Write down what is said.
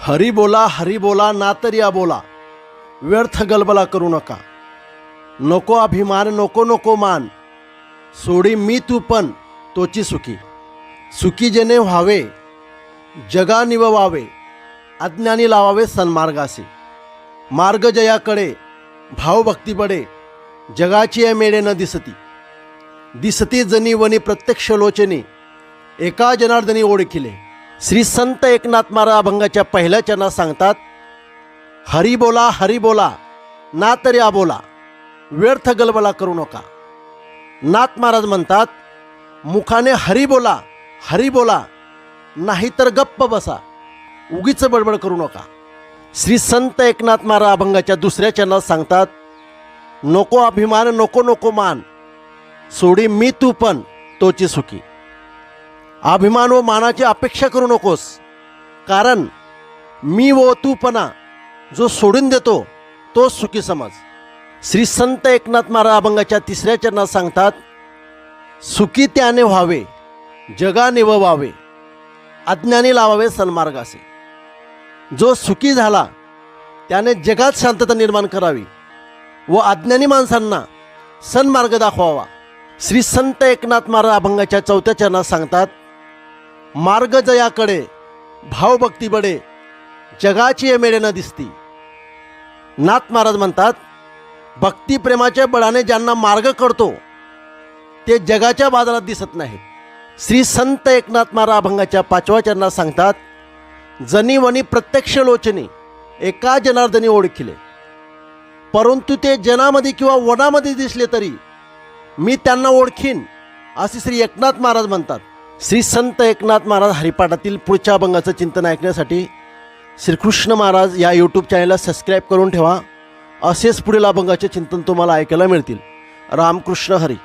हरी बोला ना तर या बोला, व्यर्थ गलबला करू नका. नको अभिमान नको नको मान, सोडी मी तू पण तोची सुखी. सुखी जने व्हावे जगा निववावे, अज्ञानी लावावे सन्मार्गासी. मार्ग जयाकडे भावभक्ती बडे, जगाची या मेळे न दिसती. दिसती जनी वनी प्रत्यक्ष लोचनी, एका जनार्दनी ओळखिले. श्री संत एकनाथ महाराज अभंगाच्या पहिल्या चरणात सांगतात, हरी बोला ना तरी आबोला, व्यर्थ गलबला करू नका. नाथ महाराज म्हणतात, मुखाने हरी बोला नाहीतर गप्प बसा, उगीच बडबड करू नका. श्री संत एकनाथ महाराज अभंगाच्या दुसऱ्या चरणात सांगतात, नको अभिमान नको नको मान, सोडी मी तू पण तोची सुखी. अभिमान व मानाची अपेक्षा करू नकोस, कारण मी व तूपणा जो सोडून देतो तो सुखी समज. श्री संत एकनाथ महाराज अभंगाच्या तिसऱ्या चरणात सांगतात, सुखी त्याने व्हावे जगा निववावे, अज्ञानी लावावे सन्मार्गासे. जो सुखी झाला त्याने जगात शांतता निर्माण करावी व अज्ञानी माणसांना सन्मार्ग दाखवावा. श्री संत एकनाथ महाराज अभंगाच्या चौथ्या चरणात सांगतात, मार्ग जयाकडे भावभक्ती बडे, जगाची मेळे न दिसती. नाथ महाराज म्हणतात, भक्ती प्रेमाच्या बळाने ज्यांना मार्ग करतो ते जगाच्या बाजारात दिसत नाही. श्री संत एकनाथ महाराज अभंगाच्या पाचव्या चरणात सांगतात, जनी वनी प्रत्यक्ष लोचनी, एका जनार्दनी ओळखिले. परंतु ते जनामध्ये किंवा वनामध्ये दिसले तरी मी त्यांना ओळखीन, असे श्री एकनाथ महाराज म्हणतात. श्री संत एकनाथ महाराज हरिपाठातील पुढच्या अभंगाचं चिंतन ऐकण्यासाठी श्रीकृष्ण महाराज या यूट्यूब चॅनलला सबस्क्राईब करून ठेवा. असेच पुढील अभंगाचे चिंतन तुम्हाला ऐकायला मिळतील. रामकृष्ण हरी.